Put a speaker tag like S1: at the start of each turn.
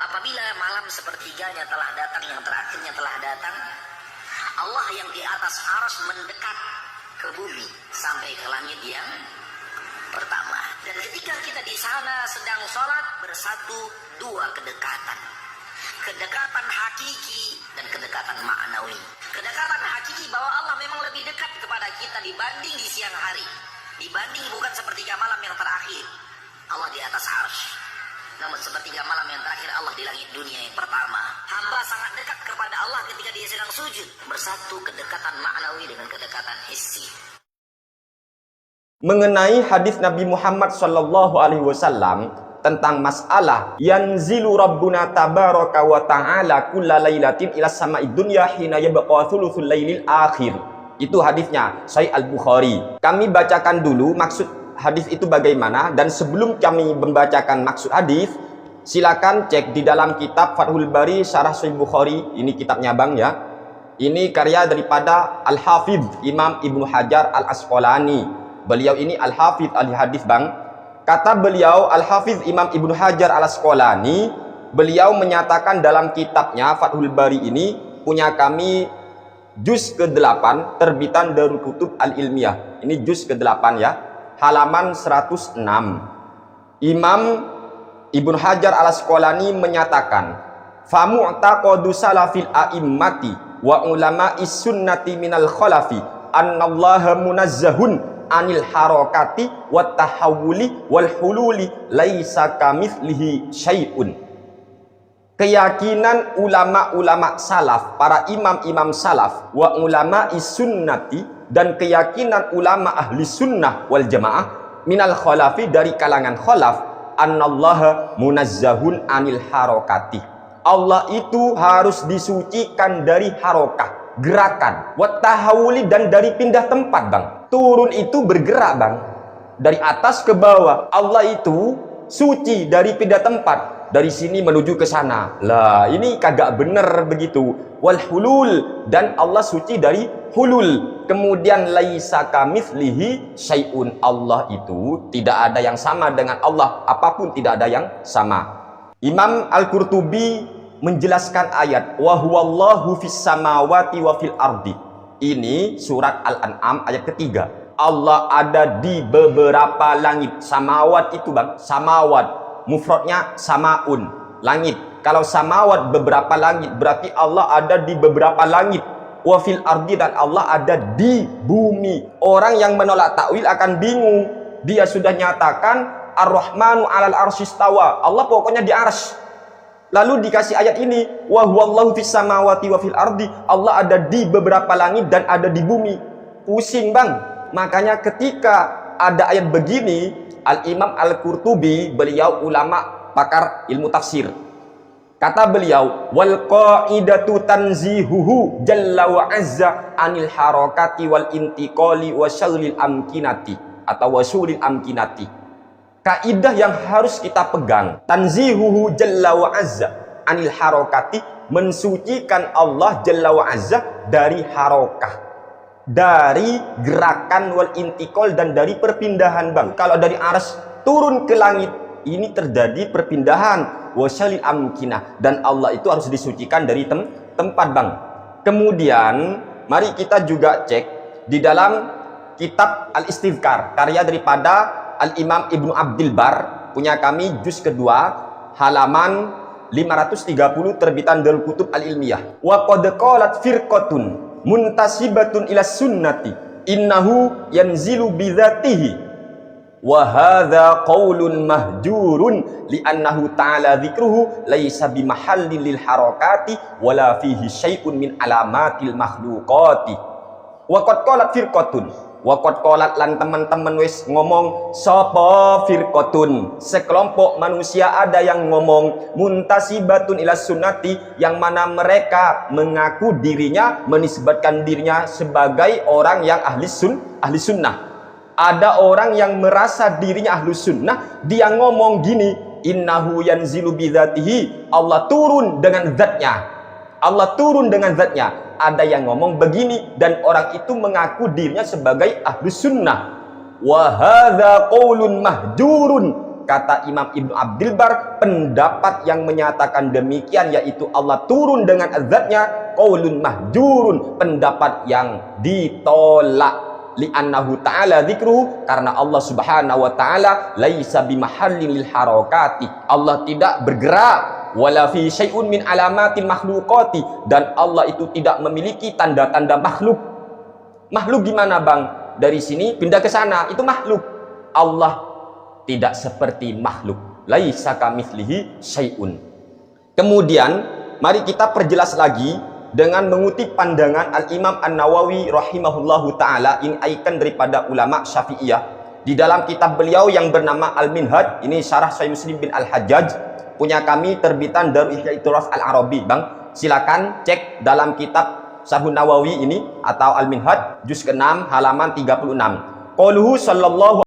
S1: Apabila malam sepertiganya telah datang, yang terakhirnya telah datang, Allah yang di atas arsy mendekat ke bumi sampai ke langit yang pertama. Dan ketika kita di sana sedang sholat, bersatu dua kedekatan. Kedekatan hakiki dan kedekatan ma'nawi. Kedekatan hakiki bahwa Allah memang lebih dekat kepada kita dibanding di siang hari. Dibanding bukan sepertiga malam yang terakhir, Allah di atas arsy. Namun sepertiga malam yang terakhir Allah di langit dunia yang pertama. Hamba sangat dekat kepada Allah ketika dia sedang sujud. Bersatu kedekatan ma'nawi dengan kedekatan hissi.
S2: Mengenai hadis Nabi Muhammad SAW tentang masalah yanzilu rabbuna tabaraka wa ta'ala kulla lailatin ila sama'id dunya hina yabqa thuluthul lailil akhir. Itu hadisnya Sahih Al-Bukhari. Kami bacakan dulu maksud hadis itu bagaimana, dan sebelum kami membacakan maksud hadis, silakan cek di dalam kitab Fathul Bari Syarah Sahih Bukhari. Ini kitabnya Bang ya. Ini karya daripada Al-Hafidh Imam Ibnu Hajar Al-Asqalani. Beliau ini Al-Hafidh ahli hadis Bang. Kata beliau Al-Hafidh Imam Ibnu Hajar Al-Asqalani, beliau menyatakan dalam kitabnya Fathul Bari ini, punya kami juz ke-8 terbitan Darul Kutub Al-Ilmiyah. Ini juz ke-8 ya, halaman 106. Imam Ibnu Hajar Al-Asqalani menyatakan, famu'taqadu salafil a'immati wa ulama'is sunnati minal khalafi annallaha munazzahun anil harakati wat tahawuli wal hululi laisa kamitslihi syai'un. Keyakinan ulama-ulama salaf, para imam-imam salaf, wa ulama'is sunnati, dan keyakinan ulama ahli sunnah wal jamaah minal khalafi, dari kalangan khalaf, annallaha munazzahun anil harakati, Allah itu harus disucikan dari harokah, gerakan, wat tahawuli, dan dari pindah tempat Bang. Turun itu bergerak Bang, dari atas ke bawah. Allah itu suci dari pindah tempat, dari sini menuju ke sana. Lah ini kagak bener begitu. Wal hulul, dan Allah suci dari hulul. Kemudian laisa kamitslihi syai'un, Allah itu tidak ada yang sama dengan Allah, apapun tidak ada yang sama. Imam Al-Qurtubi menjelaskan ayat wa huwallahu fis samawati wa fil ardi. Ini surat Al-An'am ayat ketiga. Allah ada di beberapa langit. Samawat itu Bang, samawat mufradnya samaun, langit. Kalau samawat beberapa langit, berarti Allah ada di beberapa langit. Wa fil ardi, dan Allah ada di bumi. Orang yang menolak takwil akan bingung. Dia sudah nyatakan Ar-Rahmanu 'alal arsy istawa, Allah pokoknya di arsy. Lalu dikasih ayat ini, wa huwallahu fis samawati wa fil ardi, Allah ada di beberapa langit dan ada di bumi. Pusing Bang. Makanya ketika ada ayat begini, Al-Imam Al-Qurtubi, beliau ulama pakar ilmu tafsir, kata beliau, wal qaidatu tanzihuhu jalla wa azza anil harakati wal intiqali wa syaghlil amkinati, atau wasulil amkinati. Kaidah yang harus kita pegang, tanzihuhu jalla wa azza anil harakati, mensucikan Allah jalla wa azza dari harokah, dari gerakan, wal intikol, dan dari perpindahan Bang. Kalau dari arsy turun ke langit, ini terjadi perpindahan, wasyalil amkinah, dan Allah itu harus disucikan dari tempat Bang. Kemudian mari kita juga cek di dalam kitab Al-Istidhkar, karya daripada Al-Imam Ibnu Abdil Bar, punya kami juz kedua halaman 530 terbitan Darul Kutub Al-Ilmiyah. Wa qad qalat firqatun muntasibatun ila sunnati innahu yanzilu bidzatihi wa hadza qaulun mahjurun li'annahu ta'ala dzikruhu laisa bimahallin lil harakati wala fihi syai'un min alamatil makhluqati. Wa qad qalat firqatun, waqad qalat, lan teman-teman wis ngomong sapa firqatun, sekelompok manusia ada yang ngomong, muntasibatun ila sunnati, yang mana mereka mengaku dirinya, menisbatkan dirinya sebagai orang yang ahli sunnah. Ada orang yang merasa dirinya ahli sunnah, dia ngomong gini, innahu yanzilu bidzatihi, Allah turun dengan zatnya, Allah turun dengan zatnya. Ada yang ngomong begini, dan orang itu mengaku dirinya sebagai ahlu sunnah. Wa hadza qaulun mahjurun kata Imam Ibnu Abdul Bar, pendapat yang menyatakan demikian yaitu Allah turun dengan azatnya, qaulun mahjurun, pendapat yang ditolak. Li'annahu ta'ala dzikruhu, karena Allah subhanahu wa ta'ala laisa bimahallin lil harakati, Allah tidak bergerak, wala fi syai'un min alamatil makhluqati, dan Allah itu tidak memiliki tanda-tanda makhluk. Makhluk gimana bang? Dari sini pindah ke sana, itu makhluk. Allah tidak seperti makhluk, laisa kamitslihi syai'un. Kemudian mari kita perjelas lagi dengan mengutip pandangan Al-Imam An-Nawawi rahimahullahu ta'ala. Ini ikon daripada ulama Syafi'iyah. Di dalam kitab beliau yang bernama Al-Minhaj, ini syarah Sahih Muslim bin Al-Hajjaj, punya kami terbitan Darul Ihya Turaf Al-Arabi. Bang, silakan cek dalam kitab Syarhun Nawawi ini atau Al-Minhaj, juz ke-6 halaman 36. Qauluhu sallallahu